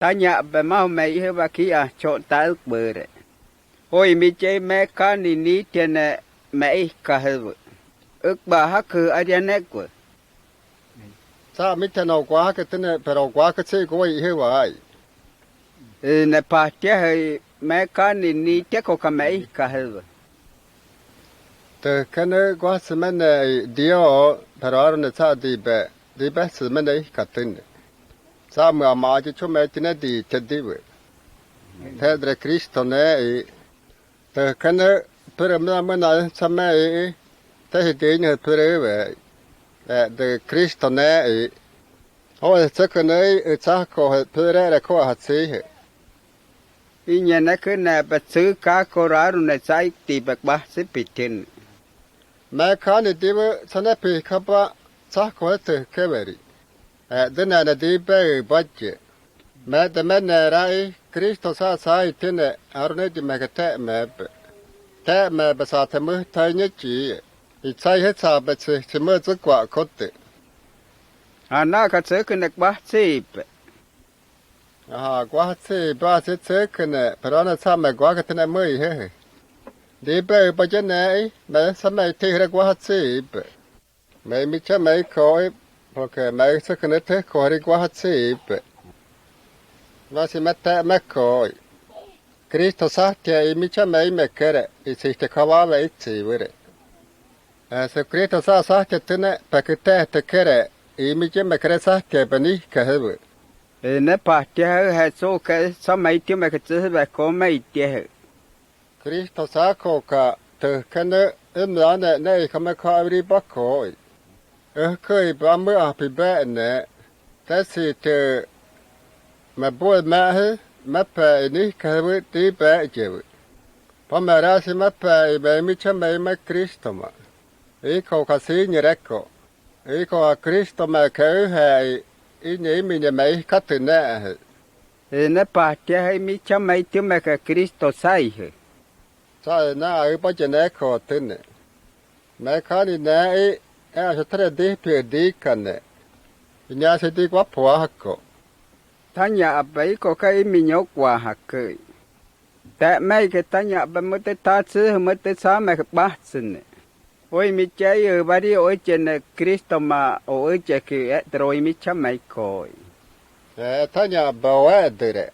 Tanya ba mau mai he ba kia cho ta ước bờ đấy. Ôi mi chơi mẹ cá ní tiền mẹ cá hư. Ước bà hắc hư ai nè của. Sa mi tên nào quá cái tên pero quá cái chơi của ai vậy? Nè pa tia hơi mẹ cá ní tia có cả mẹ cá hư. Từ cái nơi quá sự mình điều pero nó sa đi bé sự mình đấy cả tên. Sa mà cho mẹ tên đi chết đi vậy. Thế để Cristo này từ cái nơi pero mình nói sa mẹ thế thì đến hết pero vậy. De Cristo này ôi chắc cái này chắc có pero là có hạt gì Ý nhà nó cứ nè bật xứ cá cô ra rồi nè sai tì bạc ba xí bị tiền. Mẹ cá này đi với sao nè bị khắp ba chắc có từ cái vậy. Đến này là đi về bắt chứ. Mẹ để mẹ này ra Cristo sa sai thế này ở đây thì mẹ cái thế mẹ bà sa thêm mới thay nhất chỉ. Sai hết sa bà chỉ mới rất quả cốt tự. Nó cái xứ cái nè ba xí. Quá xí ba xí cái này, phải nói là sao mẹ quá cái thế này mới hết. Đi về bây giờ này, mẹ sao mẹ thấy là quá xí. Mẹ mi cho mẹ coi, ok mẹ sẽ cái này thấy coi quá xí. Và xin mẹ coi. Cristo sa thì mi cho mẹ cái đấy, thì sẽ có vào vậy gì vậy. So Cristo sa thì thế này, phải cái cái đấy, mi cho mẹ cái sa thì bên đi cái hết. Nè pa tia hơi số cái sao mấy tiêu mẹ cái chữ bài có mấy tia. Cristo sa có cả từ cái nơi là này không có ai đi bắt coi. Khơi ba mươi bị bẻ nè. Thế thì từ mà bố mẹ mẹ phải ní cái với đi bẻ chứ. Ba mẹ ra thì mẹ phải bẻ mi cho mẹ Cristo mà. Ý có cái gì như thế có. Ý có Cristo mà cái hay ý nhỉ mình nhà mày cắt từ nè. Nè pa tia hơi mi cho mấy tiêu mẹ cái Cristo sai hả? Sai nè ở bao giờ nè có tên nè. Mẹ khá đi nè sẽ thấy đi phía đi cần nè. Nhà sẽ đi quá phổ hắc có. Tanya bấy có cái mi nhóc qua hắc cười. Tại mấy cái tanya bấy mới tới ta xứ mới tới sáng mẹ cái bát xin nè. Ôi mi chơi ở bà đi ôi trên Cristo mà ôi chơi kì rồi mi cho mấy coi. Tanya bảo vệ được.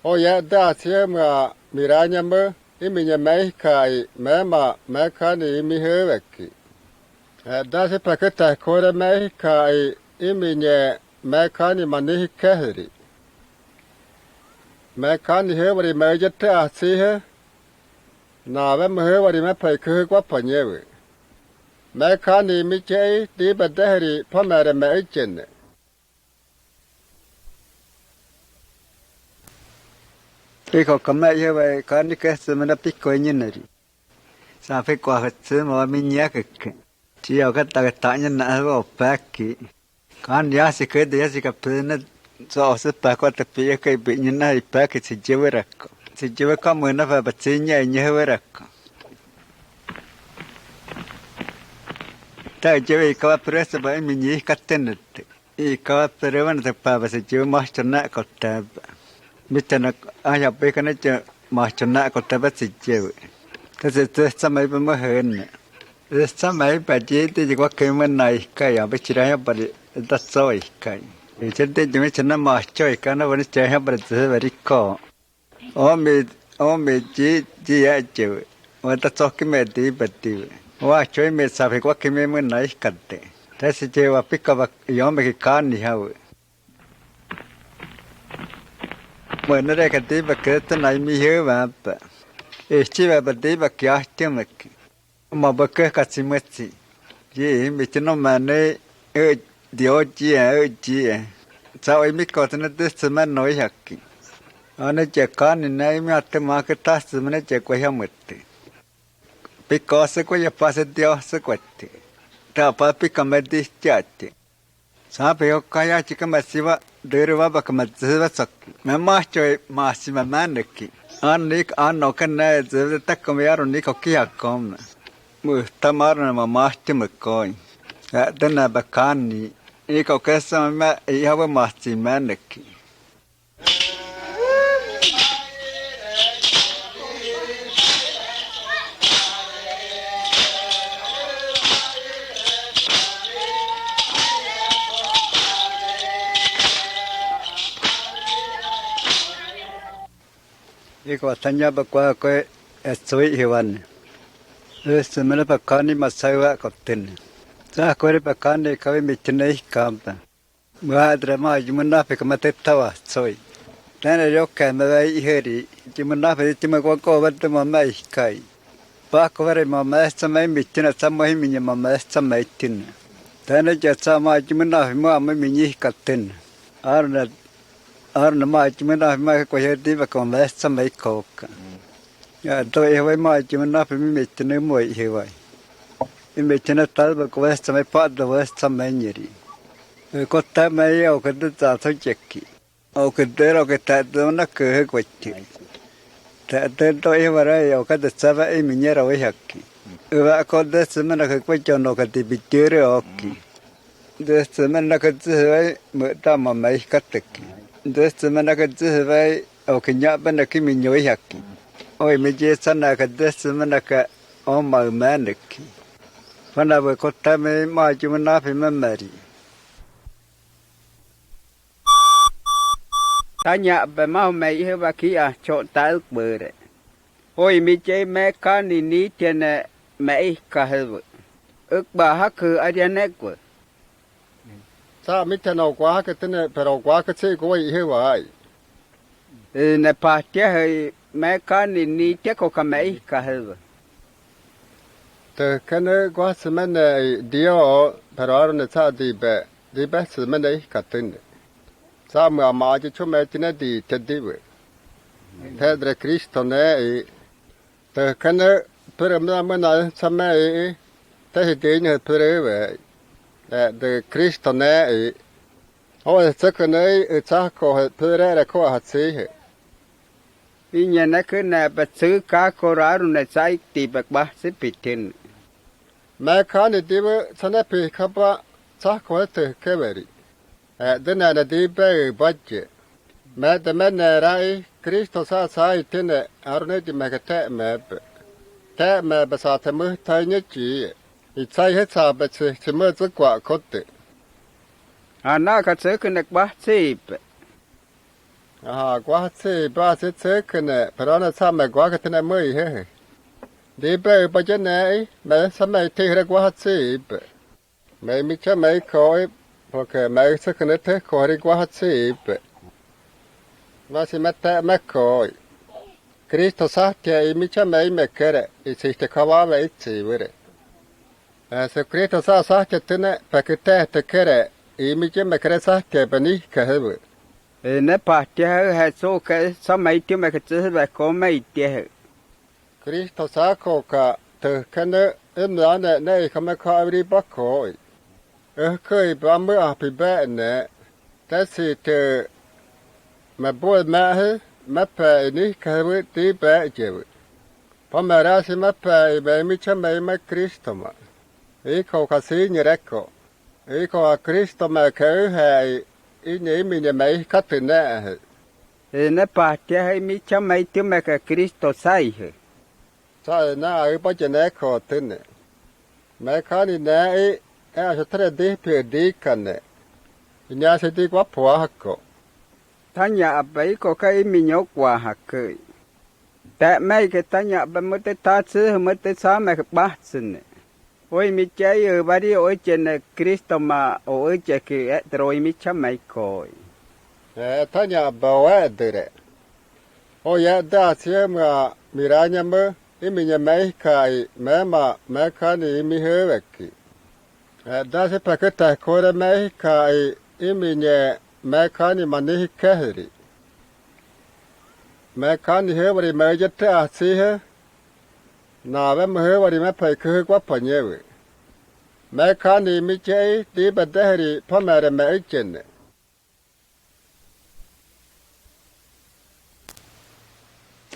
Ôi đã xem mà mi ra nhà mơ. Imi nhà mấy cái mẹ khá này mi hơi vậy kì. Đã sẽ phải cái tài khoa ra mấy cái imi nhà mẹ khá này mà ní cái gì. Mẹ khá này hơi vậy mẹ rất là xí hết. Nào với mẹ hơi vậy mẹ phải cứ quá phải nhiều vậy. Mẹ khá này mi chơi đi bắt đấy thì phải mẹ là mẹ chân này. Cái có cầm lại như vậy, cái này cái sự mình đã biết coi như này. Sao phải qua cái sự mà mình nhớ cái chỉ có cái tại nhân nào vào bác kỹ. Cái này sẽ cái đấy sẽ gặp phải nó do sự bác qua tập bị cái bị nhân này bác cái sự chế với rắc. Sự chế với cái mình nó phải bắt chế nhẹ với rắc. Tại chế với cái press bởi mình nhớ cái tên này. Cái press vẫn tập phải sự chế mà cho nó có tập. Mita nak ayah beka na je mah cina ko tabat sejauh. Tapi sampai pemahaman. Sampai pada itu juga kemen naik kaya berceraya pada dasoi kaya. Jadi cuma cina mah coy karena wanita ceraya pada dasoi kau. Ome ji aja. Wanita sok medi betul. Wah coy me sampai gua kemen naik kade. Tapi sejauh apa kau yang mereka ni hawa. Mới nó đây cái tí bạc cái tên này mi hiếu mà chỉ là bạc tí bạc kia tiếng mà bạc cái gì mất gì gì mình chỉ nói mà này điều gì sao em biết có tên nó tức là nói hạt nó chỉ có này mà tên mà cái ta sự mà nó chỉ có hiếu mất biết có sẽ có gì phải điều sẽ có gì ta phải biết cái gì đi chết sao bây giờ cái gì cái mà xí vợ Dere bak mazhaba sak. Mama choy masima maneki. Anik anno kana zevde takkom yaro niko kiakom. Mu tamarna mama timkoy. Dana bakani. Iko kesama yawa masti maneki. Iko tanya bakwa ko esoi hewan. Semana pakani masawa kapten. Sa ko re pakani kawe mitnei kampa. Mua drama jumna pe kamate tawa soi. Tana yoka mai heri jumna pe tima ko wat mamai kai. Pa ko re mamai samai mitna samai minya mamai samai tin. Tana jatsa ma jumna ma minyi kapten. Arna ma jumna ma ko hedi ba ko mamai samai ko. Ya to hewai ma jumna pe mitna moi hewai. Mitna tal ba ko samai pa do samai nyeri. Ko ta mai au ka ta tho cheki. Au ka te ro ka ta do na ke ko chi. Ta te to e vara au ka ta sa va e minyera we hakki. Wa ko de semana ka ko chono ka ti bitere okki. De semana ka ti vai mo ta ma mai ka tekki. De semana ka ti vai au ka nya ba na ki minyo we hakki. Oi me je sana ka de semana ka o ma manekki. Fana ba ko ta me ma ju na pe ma mari. Tanya ba mau mai he ba kia cho ta ước bờ đấy. Ôi mi chơi mẹ cá ní trên mẹ cá hết rồi. Ước bà hắc khử ai đi nét của. Sa mi te no kwa ka tene pero kwa ka che ko i he wai. Nè pa che hơi mẹ cá ní che có cả mẹ cá hết rồi. Te kene kwa semana dio pero ne sa di be semana ka tene. Sa ma ji chume tine di tediwe. Pedre Cristo ne te kene per na sama te de ne pereve. De Cristo ne o se kene cha ko pere ko ha se. Ý nhà nó cứ nè bà xứ cá cô ra rồi nè sai tì bạc bác xí bị thiên. Ma ka ne di we sana pe ka ba cha ko te ke veri. De na di be budget. Ma de men rai Cristo sa sai tene arne di ma ka te me ba sa te mu tai ne ji. I sai he sa ba che me zu kwa ko te. À nó cả xứ cứ nè bác xí bạc. Kwa se ba se kene pero na sa me kwa ka tene mu he. Di be ba je ne me sa me te re kwa se be. Me mi cha me ko porque me se kene te ko re kwa se be. Ma si mette me ko. Cristo sa te mi cha me kere I si te kawa me itsi vere. Se Cristo sa te tene pa ke te kere I mi cha me kere sa te bani ka he. Nè pa che hơi số cái sao mấy tiếng mà cái chữ là có mấy tiếng. Cristo sa ko ka te kene na ne ka me ka ri ba ko. Khơi ba mưa à bị bẹ nè. Ta si te mà bố mẹ hết mẹ phải ní cái với tí bé chứ. Và mẹ ra si mẹ phải bé mi cha mẹ Cristo mà. Ý câu khá xí như rách cô. Ý câu Cristo mà khởi hay ý nhí mình nhà mẹ khát từ nè. Nè pa che hơi mi cha mấy tiếng mà cái Cristo sai hết. Sao nè ở bao giờ nè khổ tên nè. Mẹ khá ní nè ý sẽ thật đi phía đi cần nè. Nhà sẽ đi quá phá hắc cô. Tanya bảy có cái mi nhóc qua hạt cười. Tại mấy cái tanya bảy mới tới ta xứ mới tới sáu mấy cái bát xin nè. Ôi mi chơi ở bà đi ôi trên Cristo mà ôi chơi cái rồi mi cha mấy coi. Tanya bawa dere. Ôi ya da xưa mà mi ra nhà mơ. Ý mi nhà mấy cái mẹ khá ní mi hơ vẹt kì. Da sẽ phải cái tài khối ra mấy cái ý mi nhà mẹ khá ní mà ní kê hì. Mẹ khá ní hơ bà đi mẹ chất ra xí hơ. Nà vẽ mẹ hơ bà đi mẹ phải khứ quá phá nhé vợ. Mẹ khá ní mi chế tí bà đế hì phá mẹ ra mẹ ấy chân nè.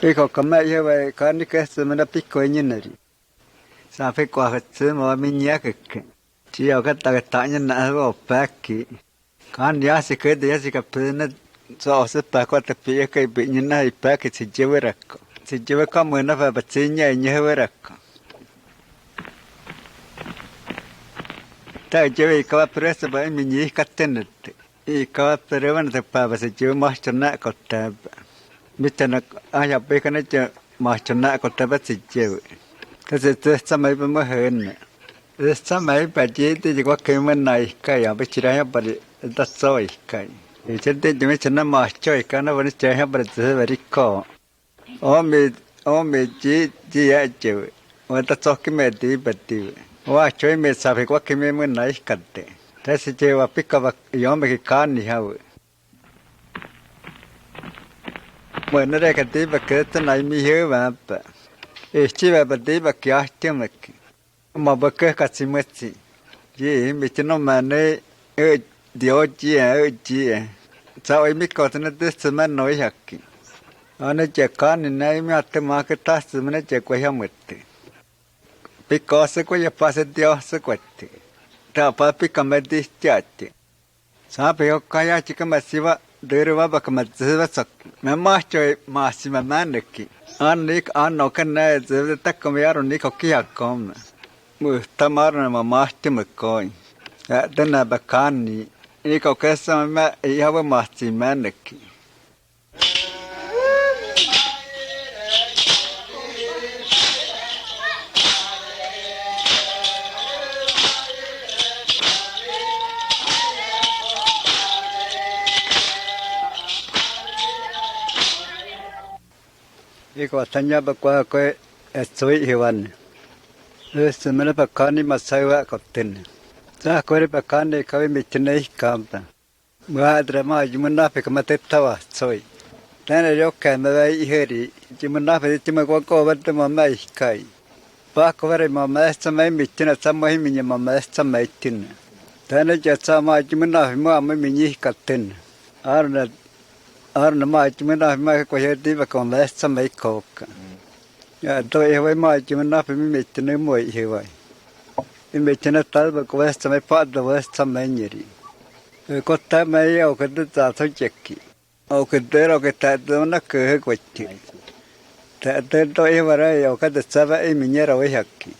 Cái họ cầm mẹ như vậy có những cái sự mà nó biết coi như này. Sao phải qua cái sự mà mình nhớ cái chỉ ở cái tạ nhân nào ở bác kỹ. Còn nhớ sẽ cái đấy sẽ gặp phải nó do sự bác qua tập bị cái bị như này bác cái sự chơi với sự chơi với con mình nó phải bắt chơi nhảy như với tại chơi với các bạn sẽ phải mình nhớ cách tên này. Ý các bạn phải nó tập phải sẽ chơi mà cho nó có tập. มิตรนักอาญาไปกันจะมาชนะก็แต่ว่าสิเจียวก็จะสมัยเป็นเมื่อเหินสมัยปัจจุบันที่ว่าเคยมันไหนก็อย่าไปชิดให้บริดัดซอยกันฉันที่จะไม่ชนะมาช่วยกันนะวันนี้จะให้บริษัทบริก่อมีจีอาเจียววันตัดซอกไม่ดีบัดดีว่าช่วยไม่ทราบว่าเคยมันไหนกันแต่สิเจียวว่าพิกว่ายอมไปการนี่ฮะเหมือนนั่นแหละกันที่บักเกิดที่ไหนมีเยอะแบบชีวิตบัดดีบักยากจังเลยมาบักเกิดกัดสิมัดสิยี่ไม่ใช่น้องมันเนี่ยเดี๋ยวจีจะเอาไม่ก่อนนั้นที่สมัยน้อยหักอันนี้จะการนี่นายไม่อาจมาเกิดตัดสมัยจะกว่ายังมัดพิกอสก็จะพัสเดียวสักวัดถ้าพัดพิกไม่ดีจัดสาไปเอาขยะจิกมาสิวะเดือดว่าบักมาสิวะสักแม่มาช่วยมาสิมาแม่นึกอันนี้อันนอกนั้นจะตักไม่อารุนี้เขาขี้หักกอมมือทำอะไรมาที่มือก้อยแต่น่าบักการนี่เขาแค่สมัยแม่ยาวมาสิแม่นึกอีกว่าทัญญาบักว่าก็สวยเหวันสมัยบักการนี่มาใส่ว่าก็ตินถ้าคนบักการนี่เขาไม่ชนะอีกคำแต่เมื่อดราม่าจุมันน่าไปก็มาเตะตัวสวยแต่ในยกแขนมาไว้เฮรีจุมันน่าไปจุมันก็วัดมาไม่ใครป้าก็ว่ามาไม่สมัยมิชนะสมัยมิญมาไม่สมัยตินแต่ในจะสมัยจุมันน่ามาไม่มียี่กัดตินarna ma chimena ma ko hedi ba ko ma samai ko ka ya to e vai ma chimena pe mi metne moi he vai i metne tal ba ko samai pa da va samai nyeri ko ta mai au ka ta tho chekki au ka de ro ka ta do na ke he ko chi ta de to e va ra au ka da sa va e mi nyera vai hakki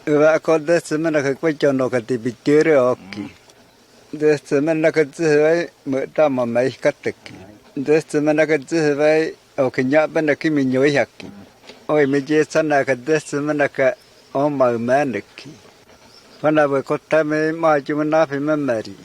va ko de semana ka ko cho no ka ti bi tere okki de semana ka ti vai ma ta ma mai ka tekki Deste mana ka vai o kenya bana ki mi nyoi hakki oi me je sana ka deste mana ka o ma manaki pana ba ko ta me ma ju na pe me mari